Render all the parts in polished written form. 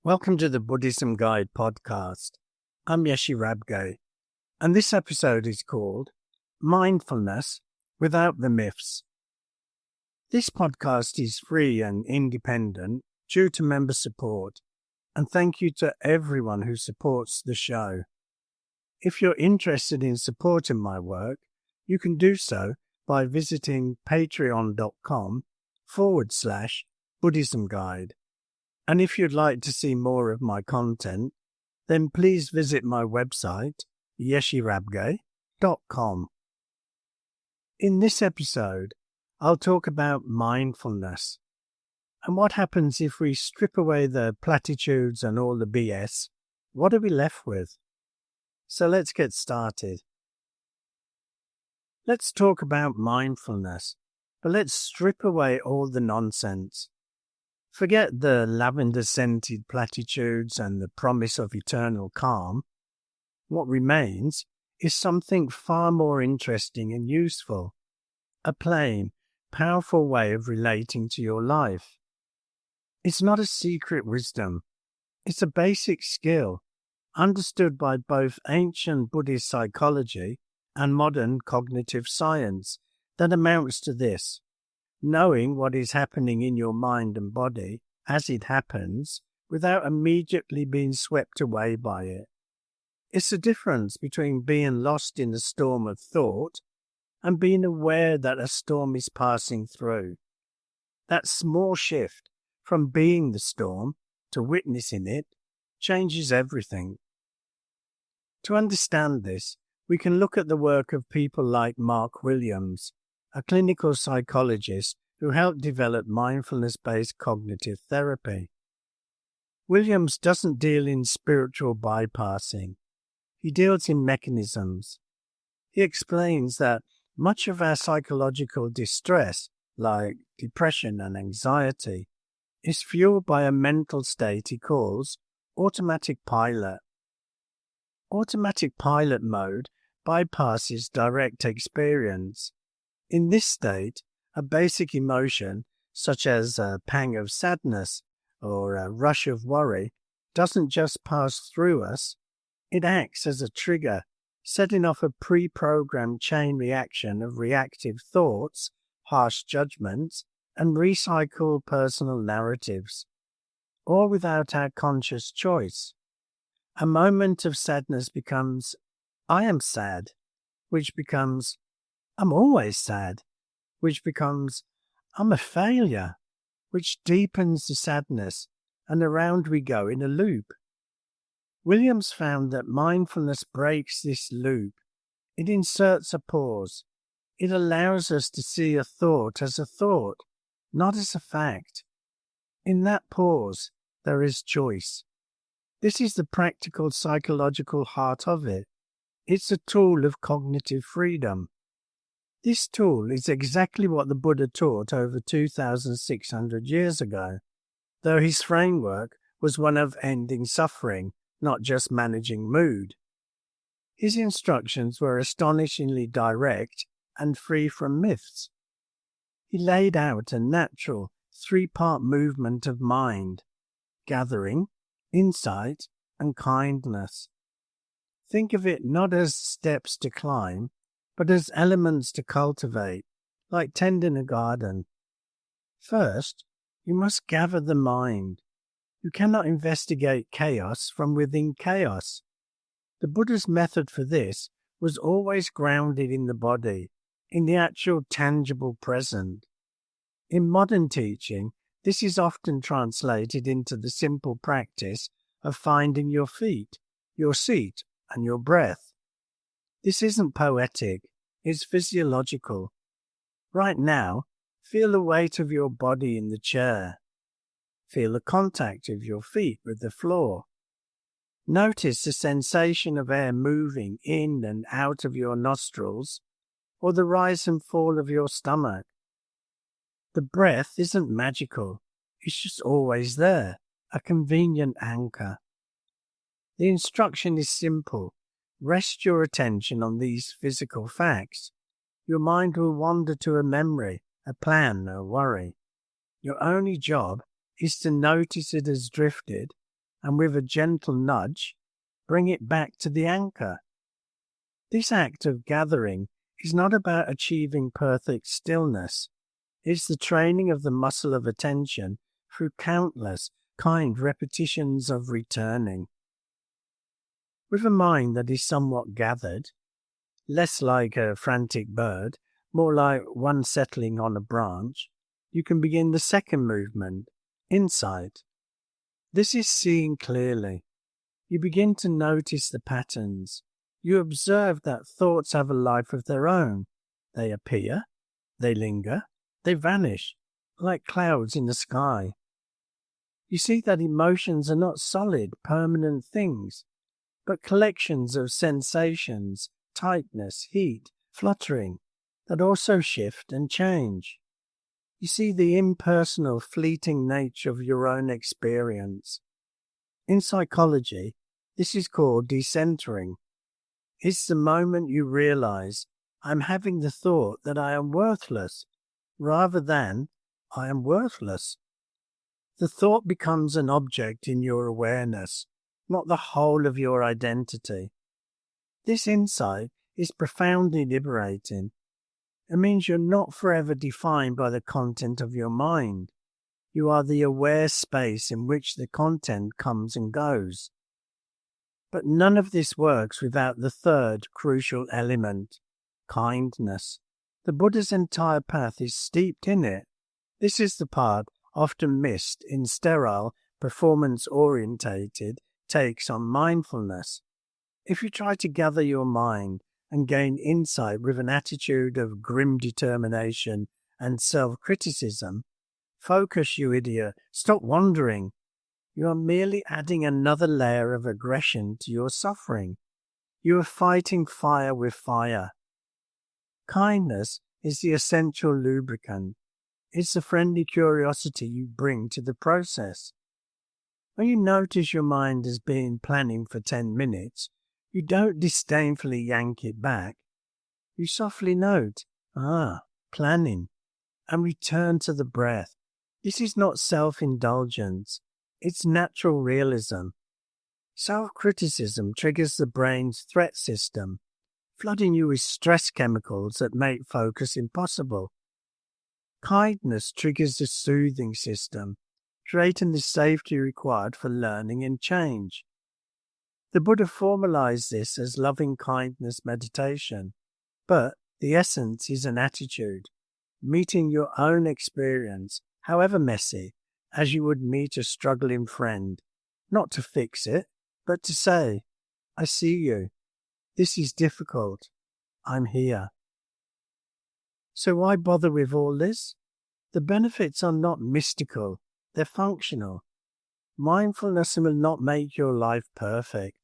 Welcome to the Buddhism Guide podcast. I'm Yeshi Rabgay, and this episode is called Mindfulness Without the Myths. This podcast is free and independent due to member support, and thank you to everyone who supports the show. If you're interested in supporting my work, you can do so by visiting patreon.com/Buddhism Guide. And if you'd like to see more of my content, then please visit my website, yeshirabgay.com. In this episode, I'll talk about mindfulness and what happens if we strip away the platitudes and all the BS. What are we left with? So let's get started. Let's talk about mindfulness, but let's strip away all the nonsense. Forget the lavender-scented platitudes and the promise of eternal calm. What remains is something far more interesting and useful, a plain, powerful way of relating to your life. It's not a secret wisdom. It's a basic skill, understood by both ancient Buddhist psychology and modern cognitive science, that amounts to this: knowing what is happening in your mind and body as it happens without immediately being swept away by it. It's the difference between being lost in a storm of thought and being aware that a storm is passing through. That small shift from being the storm to witnessing it changes everything. To understand this, we can look at the work of people like Mark Williams, a clinical psychologist who helped develop mindfulness-based cognitive therapy. Williams doesn't deal in spiritual bypassing. He deals in mechanisms. He explains that much of our psychological distress, like depression and anxiety, is fueled by a mental state he calls automatic pilot. Automatic pilot mode bypasses direct experience. In this state, a basic emotion, such as a pang of sadness or a rush of worry, doesn't just pass through us, it acts as a trigger, setting off a pre-programmed chain reaction of reactive thoughts, harsh judgments, and recycled personal narratives, all without our conscious choice. A moment of sadness becomes, "I am sad," which becomes, "I'm always sad," which becomes, "I'm a failure," which deepens the sadness, and around we go in a loop. Williams found that mindfulness breaks this loop. It inserts a pause. It allows us to see a thought as a thought, not as a fact. In that pause, there is choice. This is the practical psychological heart of it. It's a tool of cognitive freedom. This tool is exactly what the Buddha taught over 2,600 years ago, though his framework was one of ending suffering, not just managing mood. His instructions were astonishingly direct and free from myths. He laid out a natural three-part movement of mind: gathering, insight, and kindness. Think of it not as steps to climb, but as elements to cultivate, like tending a garden. First, you must gather the mind. You cannot investigate chaos from within chaos. The Buddha's method for this was always grounded in the body, in the actual tangible present. In modern teaching, this is often translated into the simple practice of finding your feet, your seat, and your breath. This isn't poetic, it's physiological. Right now, feel the weight of your body in the chair. Feel the contact of your feet with the floor. Notice the sensation of air moving in and out of your nostrils, or the rise and fall of your stomach. The breath isn't magical, it's just always there, a convenient anchor. The instruction is simple. Rest your attention on these physical facts. Your mind will wander to a memory, a plan, a worry. Your only job is to notice it has drifted and with a gentle nudge, bring it back to the anchor. This act of gathering is not about achieving perfect stillness. It's the training of the muscle of attention through countless kind repetitions of returning. With a mind that is somewhat gathered, less like a frantic bird, more like one settling on a branch, you can begin the second movement, insight. This is seeing clearly. You begin to notice the patterns. You observe that thoughts have a life of their own. They appear, they linger, they vanish, like clouds in the sky. You see that emotions are not solid, permanent things, but collections of sensations, tightness, heat, fluttering, that also shift and change. You see the impersonal, fleeting nature of your own experience. In psychology, this is called decentering. It's the moment you realize I'm having the thought that I am worthless, rather than I am worthless. The thought becomes an object in your awareness, not the whole of your identity. This insight is profoundly liberating. It means you're not forever defined by the content of your mind. You are the aware space in which the content comes and goes. But none of this works without the third crucial element, kindness. The Buddha's entire path is steeped in it. This is the part often missed in sterile, performance-orientated takes on mindfulness. If you try to gather your mind and gain insight with an attitude of grim determination and self-criticism, focus, you idiot, stop wandering. You are merely adding another layer of aggression to your suffering. You are fighting fire with fire. Kindness is the essential lubricant. It's the friendly curiosity you bring to the process. When you notice your mind has been planning for 10 minutes, you don't disdainfully yank it back. You softly note, planning, and return to the breath. This is not self-indulgence. It's natural realism. Self-criticism triggers the brain's threat system, flooding you with stress chemicals that make focus impossible. Kindness triggers the soothing system, creating the safety required for learning and change. The Buddha formalized this as loving kindness meditation, but the essence is an attitude, meeting your own experience, however messy, as you would meet a struggling friend, not to fix it, but to say, I see you. This is difficult. I'm here. So why bother with all this? The benefits are not mystical, they're functional. Mindfulness will not make your life perfect.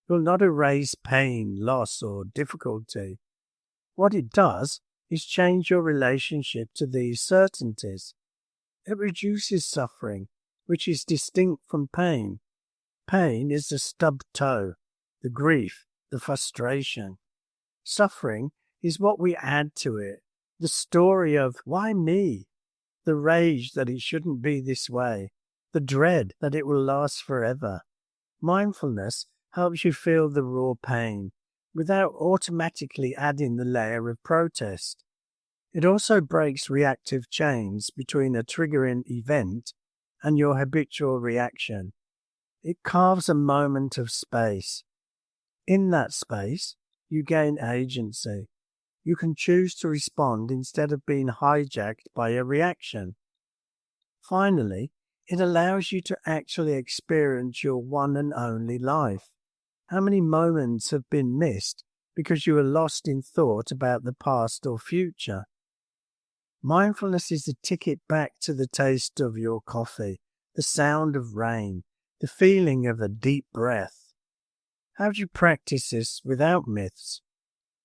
It will not erase pain, loss, or difficulty. What it does is change your relationship to these certainties. It reduces suffering, which is distinct from pain. Pain is the stubbed toe, the grief, the frustration. Suffering is what we add to it, the story of why me, the rage that it shouldn't be this way, the dread that it will last forever. Mindfulness helps you feel the raw pain without automatically adding the layer of protest. It also breaks reactive chains between a triggering event and your habitual reaction. It carves a moment of space. In that space, you gain agency. You can choose to respond instead of being hijacked by a reaction. Finally, it allows you to actually experience your one and only life. How many moments have been missed because you were lost in thought about the past or future? Mindfulness is the ticket back to the taste of your coffee, the sound of rain, the feeling of a deep breath. How do you practice this without myths?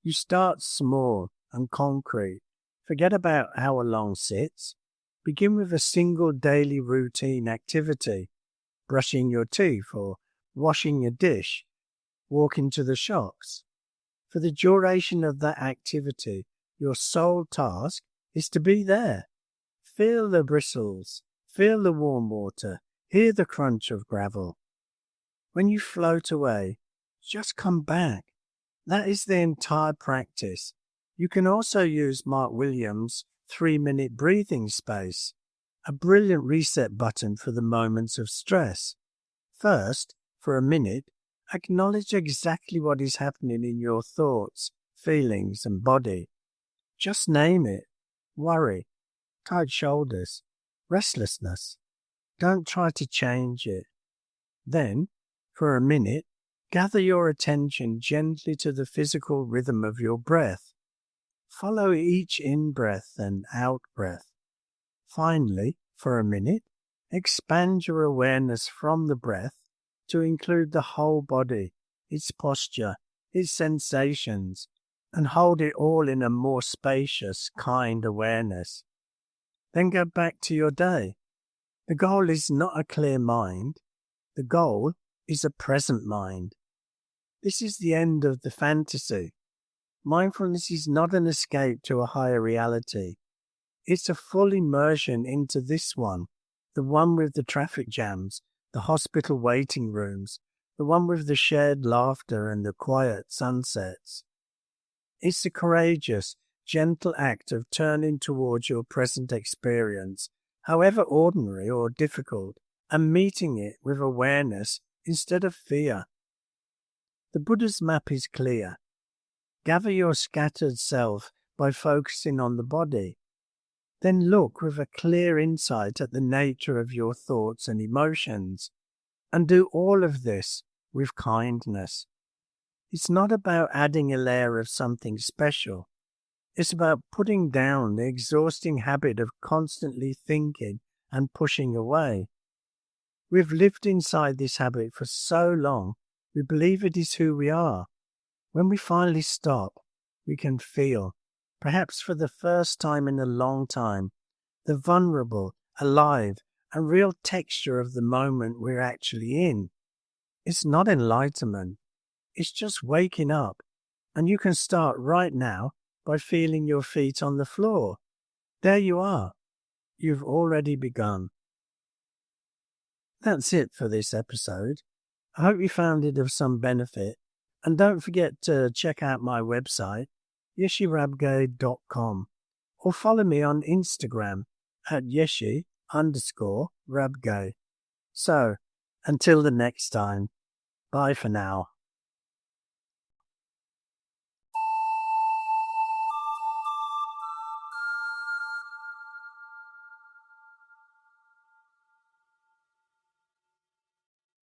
You start small and concrete. Forget about hour-long sits. Begin with a single daily routine activity, brushing your teeth or washing a dish, walking to the shops. For the duration of that activity, your sole task is to be there. Feel the bristles, feel the warm water, hear the crunch of gravel. When you float away, just come back. That is the entire practice. You can also use Mark Williams' 3-minute breathing space, a brilliant reset button for the moments of stress. First, for a minute, acknowledge exactly what is happening in your thoughts, feelings, and body. Just name it. Worry, tight shoulders, restlessness. Don't try to change it. Then, for a minute, gather your attention gently to the physical rhythm of your breath. Follow each in-breath and out-breath. Finally, for a minute, expand your awareness from the breath to include the whole body, its posture, its sensations, and hold it all in a more spacious, kind awareness. Then go back to your day. The goal is not a clear mind. The goal is a present mind. This is the end of the fantasy. Mindfulness is not an escape to a higher reality. It's a full immersion into this one, the one with the traffic jams, the hospital waiting rooms, the one with the shared laughter and the quiet sunsets. It's a courageous, gentle act of turning towards your present experience, however ordinary or difficult, and meeting it with awareness instead of fear. The Buddha's map is clear. Gather your scattered self by focusing on the body. Then look with a clear insight at the nature of your thoughts and emotions, and do all of this with kindness. It's not about adding a layer of something special. It's about putting down the exhausting habit of constantly thinking and pushing away. We've lived inside this habit for so long, we believe it is who we are. When we finally stop, we can feel, perhaps for the first time in a long time, the vulnerable, alive, and real texture of the moment we're actually in. It's not enlightenment. It's just waking up. And you can start right now by feeling your feet on the floor. There you are. You've already begun. That's it for this episode. I hope you found it of some benefit. And don't forget to check out my website, yeshirabgay.com, or follow me on Instagram at yeshi_rabgay. So, until the next time, bye for now.